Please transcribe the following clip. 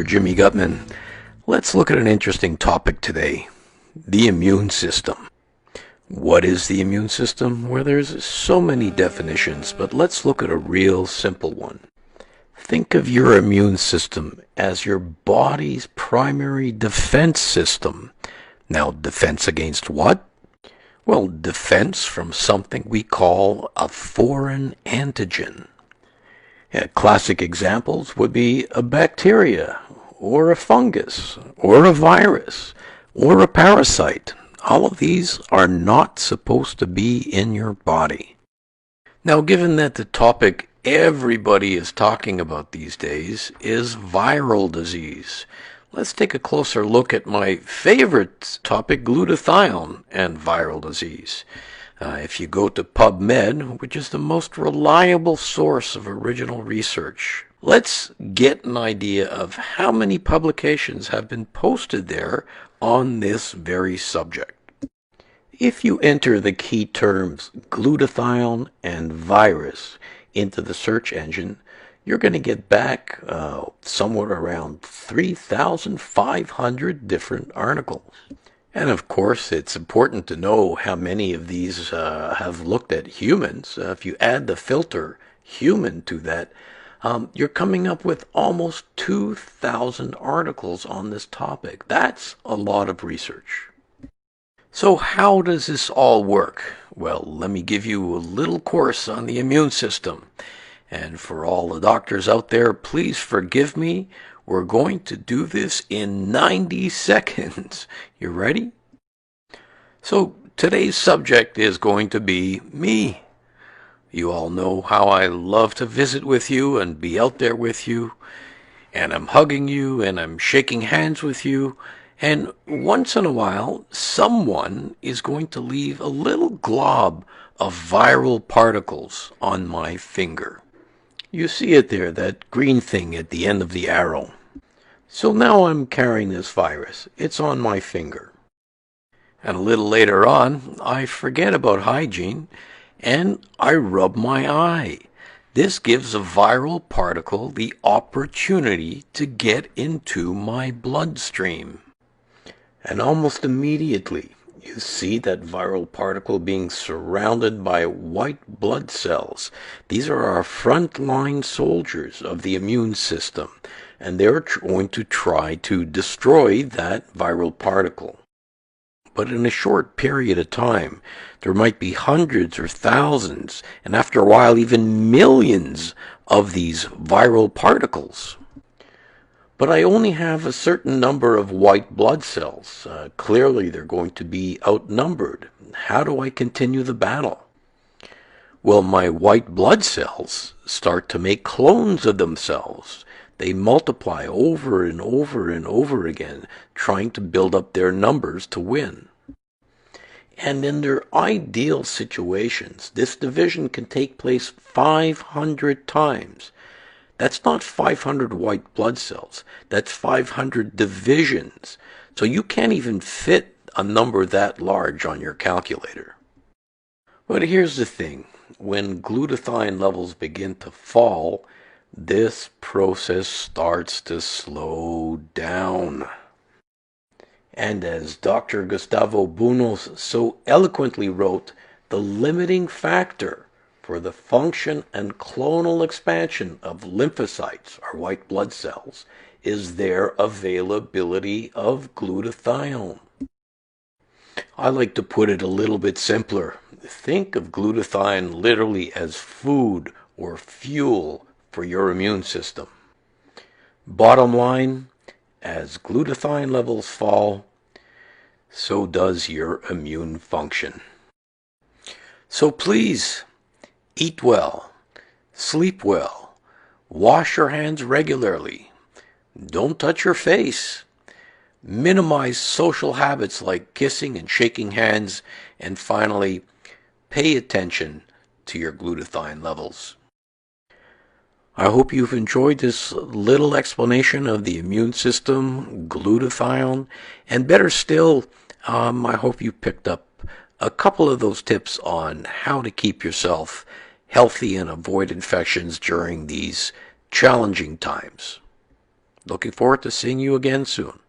Jimmy Guzmán. Let's look at an interesting topic today, the immune system. What is the immune system? Well, there's so many definitions, but let's look at a real simple one. Think of your immune system as your body's primary defense system. Now, defense against what? Well, defense from something we call a foreign antigen. Classic examples would be a bacteria, or a fungus, or a virus, or a parasite. All of these are not supposed to be in your body. Now, given that the topic everybody is talking about these days is viral disease, let's take a closer look at my favorite topic, glutathione and viral disease. If you go to PubMed, which is the most reliable source of original research, let's get an idea of how many publications have been posted there on this very subject. If you enter the key terms glutathione and virus into the search engine, you're going to get back somewhere around 3,500 different articles. And of course, it's important to know how many of these have looked at humans. If you add the filter human to that, you're coming up with almost 2,000 articles on this topic. That's a lot of research. So how does this all work? Well, let me give you a little course on the immune system. And for all the doctors out there, please forgive me. We're going to do this in 90 seconds. You ready? So today's subject is going to be me. You all know how I love to visit with you and be out there with you. And I'm hugging you and I'm shaking hands with you. And once in a while, someone is going to leave a little glob of viral particles on my finger. You see it there, that green thing at the end of the arrow. So now I'm carrying this virus. It's on my finger. And a little later on, I forget about hygiene and I rub my eye. This gives a viral particle the opportunity to get into my bloodstream. And almost immediately, you see that viral particle being surrounded by white blood cells. These are our frontline soldiers of the immune system, and they're going to try to destroy that viral particle. But in a short period of time, there might be hundreds or thousands, and after a while even millions of these viral particles. But I only have a certain number of white blood cells. Clearly they're going to be outnumbered. How do I continue the battle? Well, my white blood cells start to make clones of themselves. They multiply over and over and over again, trying to build up their numbers to win. And in their ideal situations, this division can take place 500 times. That's not 500 white blood cells. That's 500 divisions. So you can't even fit a number that large on your calculator. But here's the thing. When glutathione levels begin to fall, this process starts to slow down. And as Dr. Gustavo Bunos so eloquently wrote, the limiting factor for the function and clonal expansion of lymphocytes, or white blood cells, is their availability of glutathione. I like to put it a little bit simpler. Think of glutathione literally as food or fuel for your immune system. Bottom line, as glutathione levels fall, so does your immune function. So please, eat well, sleep well, wash your hands regularly, don't touch your face, minimize social habits like kissing and shaking hands, and finally, pay attention to your glutathione levels. I hope you've enjoyed this little explanation of the immune system, glutathione, and better still, I hope you picked up a couple of those tips on how to keep yourself healthy and avoid infections during these challenging times. Looking forward to seeing you again soon.